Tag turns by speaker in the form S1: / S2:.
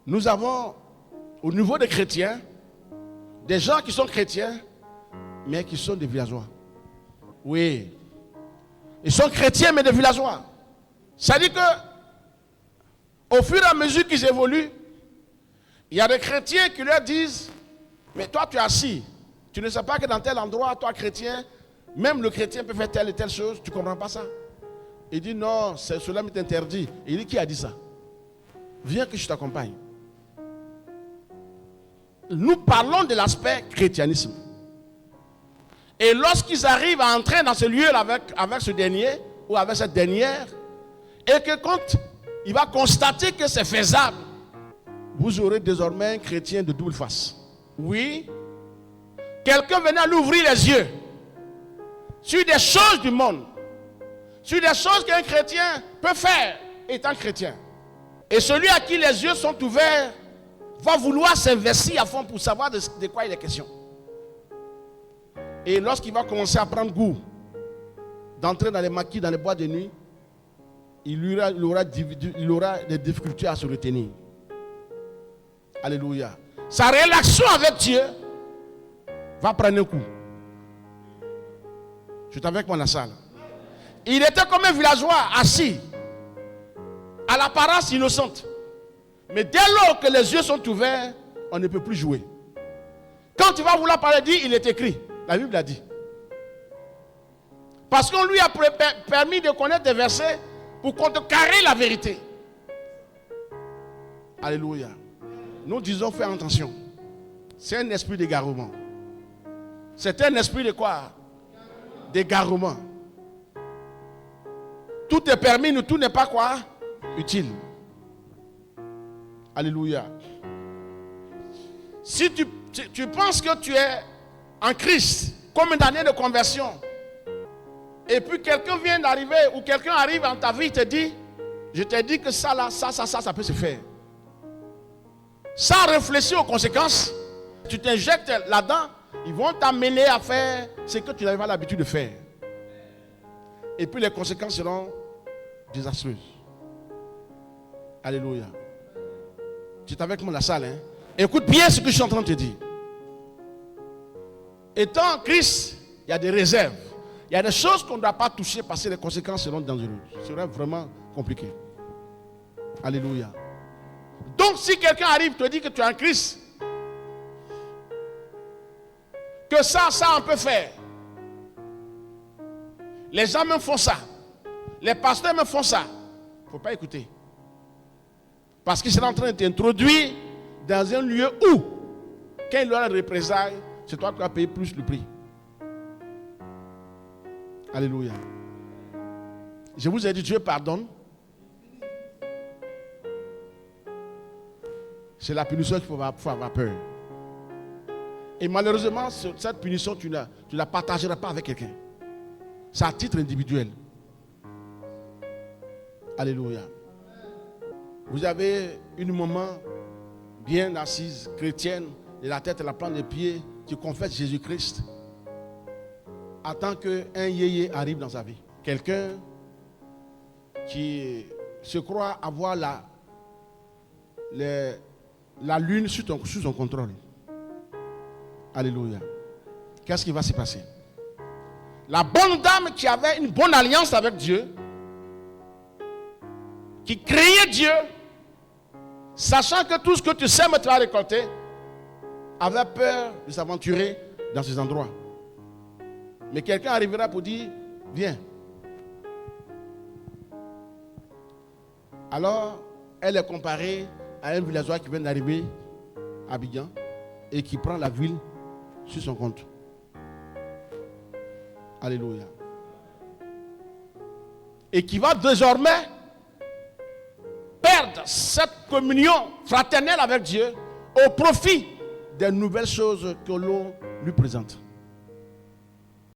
S1: Nous avons, au niveau des chrétiens, des gens qui sont chrétiens, mais qui sont des villageois. Oui. Ils sont chrétiens, mais des villageois. C'est-à-dire que, au fur et à mesure qu'ils évoluent, il y a des chrétiens qui leur disent, mais toi tu es assis, tu ne sais pas que dans tel endroit, toi chrétien, même le chrétien peut faire telle et telle chose, tu ne comprends pas ça? Il dit non, cela m'est interdit. Il dit qui a dit ça? Viens que je t'accompagne. Nous parlons de l'aspect chrétianisme. Et lorsqu'ils arrivent à entrer dans ce lieu avec ce dernier ou avec cette dernière, et que quand il va constater que c'est faisable, vous aurez désormais un chrétien de double face. Oui, quelqu'un venait à lui ouvrir les yeux sur des choses du monde, sur des choses qu'un chrétien peut faire étant chrétien. Et celui à qui les yeux sont ouverts va vouloir s'investir à fond pour savoir de quoi il est question. Et lorsqu'il va commencer à prendre goût d'entrer dans les maquis, dans les boîtes de nuit, il aura des difficultés à se retenir. Alléluia. Sa relation avec Dieu va prendre un coup. Je suis avec moi dans la salle. Il était comme un villageois assis, à l'apparence innocente. Mais dès lors que les yeux sont ouverts, on ne peut plus jouer. Quand tu vas vouloir parler, dit, il est écrit. La Bible l'a dit. Parce qu'on lui a permis de connaître des versets pour contrecarrer la vérité. Alléluia. Nous disons faire attention. C'est un esprit d'égarement. C'est un esprit de quoi? D'égarement. Tout est permis, mais tout n'est pas quoi? Utile. Alléluia. Si tu penses que tu es en Christ, comme une année de conversion, et puis quelqu'un vient d'arriver, ou quelqu'un arrive dans ta vie et te dit, je t'ai dit que ça là, ça peut se faire. Sans réfléchir aux conséquences, tu t'injectes là-dedans, ils vont t'amener à faire ce que tu n'avais pas l'habitude de faire. Et puis les conséquences seront désastreuses. Alléluia. Tu es avec moi dans la salle, hein? Écoute bien ce que je suis en train de te dire. Étant en Christ, il y a des réserves. Il y a des choses qu'on ne doit pas toucher parce que les conséquences seront dangereuses. Ce serait vraiment compliqué. Alléluia. Donc si quelqu'un arrive et te dit que tu es en Christ, que ça on peut faire. Les gens me font ça. Les pasteurs me font ça. Il ne faut pas écouter. Parce qu'ils sont en train de t'introduire dans un lieu où, quand il y aura une représailles, c'est toi qui vas payer plus le prix. Alléluia. Je vous ai dit, Dieu pardonne. C'est la punition qu'il faut avoir peur. Et malheureusement, cette punition, tu ne la partageras pas avec quelqu'un. C'est à titre individuel. Alléluia. Vous avez une maman bien assise, chrétienne, de la tête à la plante des pieds, qui confesse Jésus-Christ. Attend qu'un yéyé arrive dans sa vie. Quelqu'un qui se croit avoir la lune sous son contrôle. Alléluia. Qu'est-ce qui va se passer? La bonne dame qui avait une bonne alliance avec Dieu, qui craignait Dieu, sachant que tout ce que tu sèmes, tu vas récolter, avait peur de s'aventurer dans ces endroits. Mais quelqu'un arrivera pour dire, viens. Alors, elle est comparée à un villageois qui vient d'arriver à Abidjan et qui prend la ville sur son compte. Alléluia. Et qui va désormais perdre cette communion fraternelle avec Dieu au profit des nouvelles choses que l'on lui présente.